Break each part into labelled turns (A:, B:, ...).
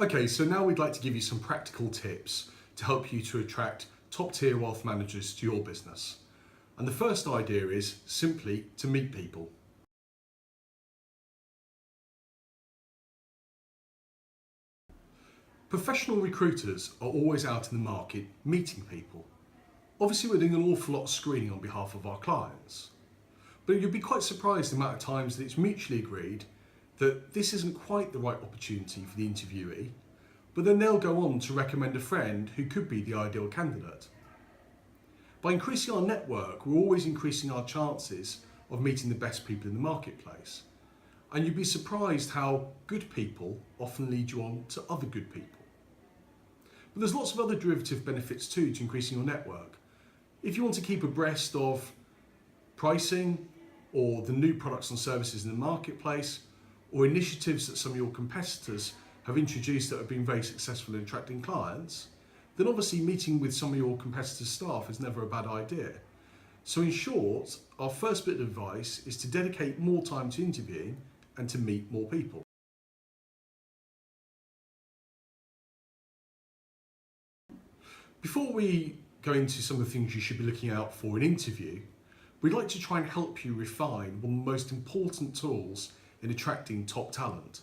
A: Okay, so now we'd like to give you some practical tips to help you to attract top tier wealth managers to your business. And the first idea is simply to meet people. Professional recruiters are always out in the market meeting people. Obviously we're doing an awful lot of screening on behalf of our clients, but you'll be quite surprised the amount of times that it's mutually agreed that this isn't quite the right opportunity for the interviewee, but then they'll go on to recommend a friend who could be the ideal candidate. By increasing our network, we're always increasing our chances of meeting the best people in the marketplace. And you'd be surprised how good people often lead you on to other good people. But there's lots of other derivative benefits too to increasing your network. If you want to keep abreast of pricing or the new products and services in the marketplace, or initiatives that some of your competitors have introduced that have been very successful in attracting clients, then obviously meeting with some of your competitors' staff is never a bad idea. So in short, our first bit of advice is to dedicate more time to interviewing and to meet more people. Before we go into some of the things you should be looking out for in an interview, we'd like to try and help you refine one of the most important tools in attracting top talent,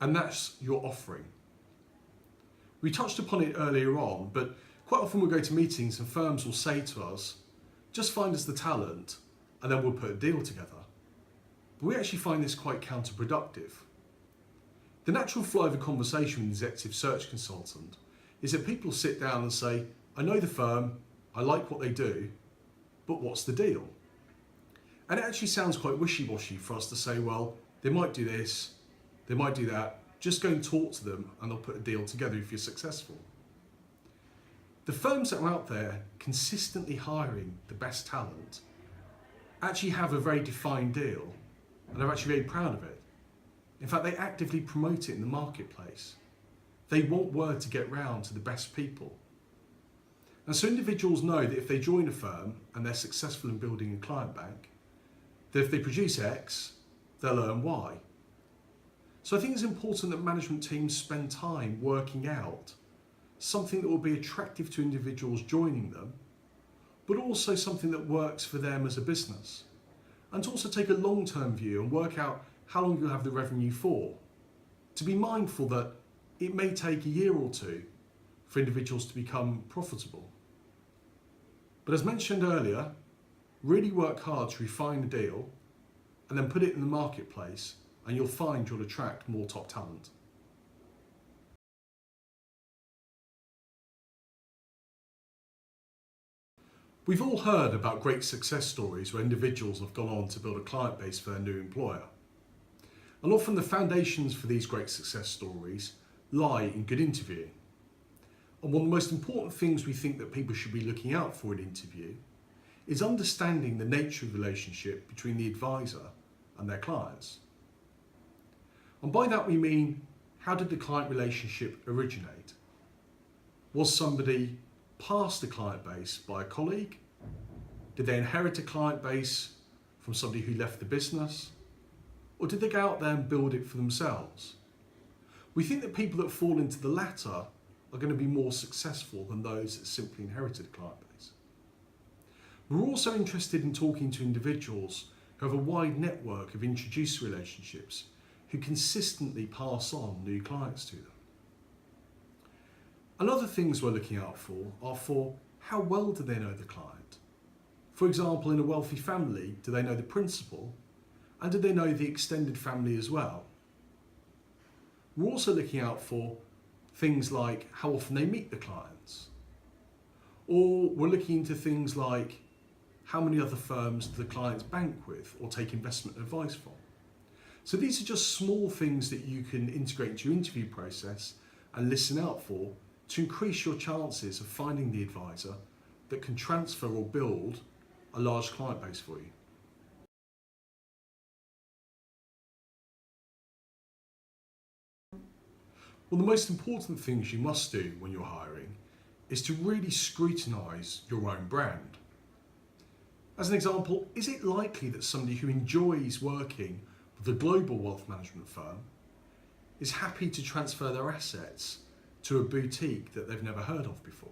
A: and that's your offering. We touched upon it earlier on, but quite often we'll go to meetings and firms will say to us, just find us the talent and then we'll put a deal together. But we actually find this quite counterproductive. The natural flow of a conversation with an executive search consultant is that people sit down and say, I know the firm, I like what they do, but what's the deal? And it actually sounds quite wishy-washy for us to say, well, they might do this, they might do that, just go and talk to them and they'll put a deal together if you're successful. The firms that are out there consistently hiring the best talent actually have a very defined deal and are actually very proud of it. In fact, they actively promote it in the marketplace. They want word to get round to the best people. And so individuals know that if they join a firm and they're successful in building a client bank, that if they produce X, they'll earn Y. So I think it's important that management teams spend time working out something that will be attractive to individuals joining them, but also something that works for them as a business. And to also take a long-term view and work out how long you'll have the revenue for. To be mindful that it may take a year or two for individuals to become profitable. But as mentioned earlier, really work hard to refine the deal and then put it in the marketplace, and you'll find you'll attract more top talent. We've all heard about great success stories where individuals have gone on to build a client base for their new employer. And often the foundations for these great success stories lie in good interviewing. And one of the most important things we think that people should be looking out for in an interview is understanding the nature of the relationship between the advisor and their clients. And by that we mean, how did the client relationship originate? Was somebody passed the client base by a colleague? Did they inherit a client base from somebody who left the business? Or did they go out there and build it for themselves? We think that people that fall into the latter are going to be more successful than those that simply inherited a client base. We're also interested in talking to individuals who have a wide network of introduced relationships who consistently pass on new clients to them. And other things we're looking out for are for how well do they know the client? For example, in a wealthy family, do they know the principal? And do they know the extended family as well? We're also looking out for things like how often they meet the clients. Or we're looking into things like how many other firms do the clients bank with or take investment advice from. So these are just small things that you can integrate into your interview process and listen out for to increase your chances of finding the advisor that can transfer or build a large client base for you. Well, the most important things you must do when you're hiring is to really scrutinise your own brand. As an example, is it likely that somebody who enjoys working with a global wealth management firm is happy to transfer their assets to a boutique that they've never heard of before.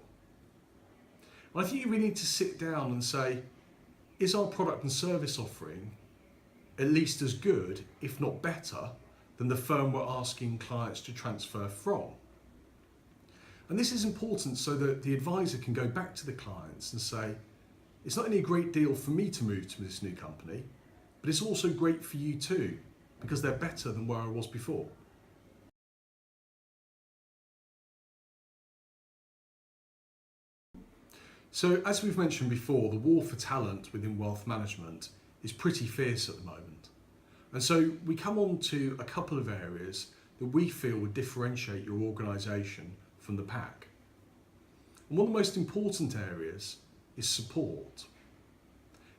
A: And I think you really need to sit down and say, is our product and service offering at least as good, if not better, than the firm we're asking clients to transfer from? And this is important so that the advisor can go back to the clients and say, it's not only a great deal for me to move to this new company, but it's also great for you too, because they're better than where I was before. So as we've mentioned before, the war for talent within wealth management is pretty fierce at the moment. And so we come on to a couple of areas that we feel would differentiate your organisation from the pack. And one of the most important areas is support.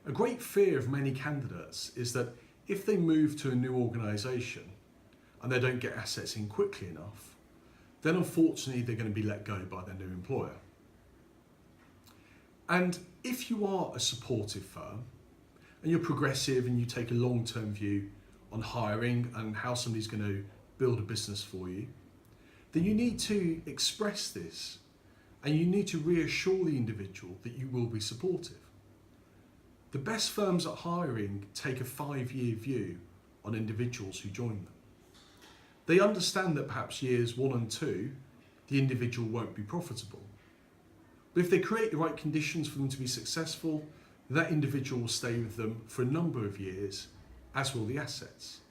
A: A great fear of many candidates is that if they move to a new organisation and they don't get assets in quickly enough, then unfortunately they're going to be let go by their new employer. And if you are a supportive firm and you're progressive and you take a long-term view on hiring and how somebody's going to build a business for you, then you need to express this and you need to reassure the individual that you will be supportive. The best firms at hiring take a 5-year view on individuals who join them. They understand that perhaps years 1 and 2, the individual won't be profitable. But if they create the right conditions for them to be successful, that individual will stay with them for a number of years, as will the assets.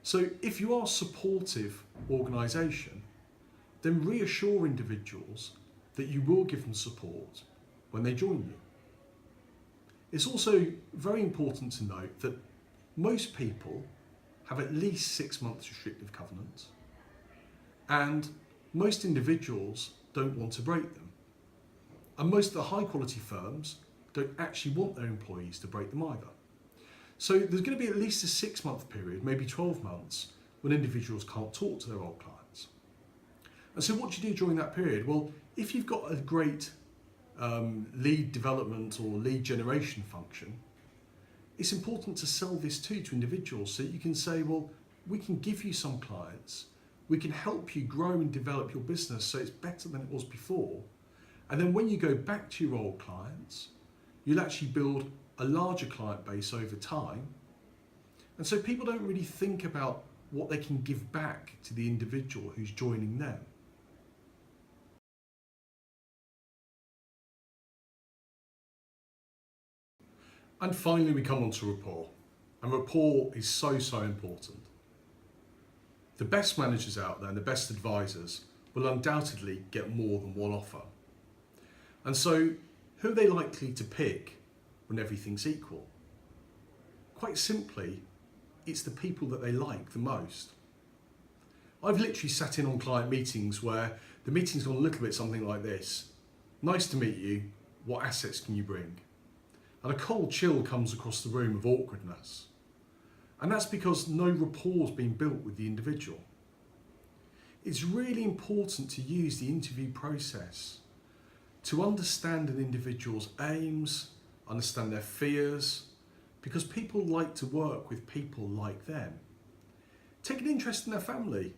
A: So if you are a supportive organisation, then reassure individuals that you will give them support when they join you. It's also very important to note that most people have at least 6 months restrictive covenants, and most individuals don't want to break them. And most of the high quality firms don't actually want their employees to break them either. So there's going to be at least a 6-month period, maybe 12 months, when individuals can't talk to their old clients. And so what do you do during that period? Well, if you've got a great lead development or lead generation function, it's important to sell this to individuals so that you can say, well, we can give you some clients, we can help you grow and develop your business so it's better than it was before. And then when you go back to your old clients, you'll actually build a larger client base over time. And so people don't really think about what they can give back to the individual who's joining them. And finally, we come on to rapport. And rapport is so important. The best managers out there and the best advisors will undoubtedly get more than one offer. And so, who are they likely to pick when everything's equal? Quite simply, it's the people that they like the most. I've literally sat in on client meetings where the meeting's gone a little bit something like this. Nice to meet you, what assets can you bring? And a cold chill comes across the room of awkwardness. And that's because no rapport's been built with the individual. It's really important to use the interview process to understand an individual's aims, understand their fears, because people like to work with people like them. Take an interest in their family.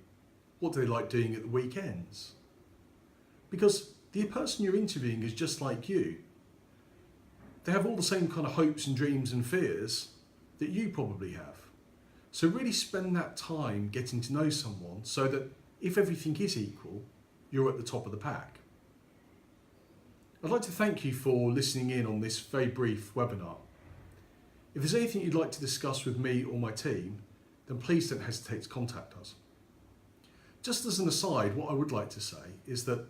A: What do they like doing at the weekends? Because the person you're interviewing is just like you. They have all the same kind of hopes and dreams and fears that you probably have. So really spend that time getting to know someone so that if everything is equal, you're at the top of the pack. I'd like to thank you for listening in on this very brief webinar. If there's anything you'd like to discuss with me or my team, then please don't hesitate to contact us. Just as an aside, what I would like to say is that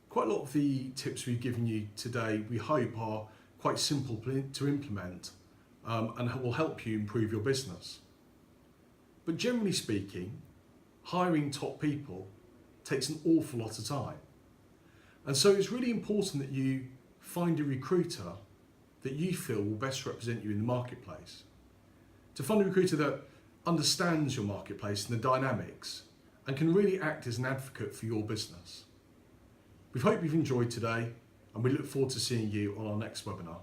A: quite a lot of the tips we've given you today, we hope are quite simple to implement and will help you improve your business. But generally speaking, hiring top people takes an awful lot of time. And so it's really important that you find a recruiter that you feel will best represent you in the marketplace. To find a recruiter that understands your marketplace and the dynamics and can really act as an advocate for your business. We hope you've enjoyed today and we look forward to seeing you on our next webinar.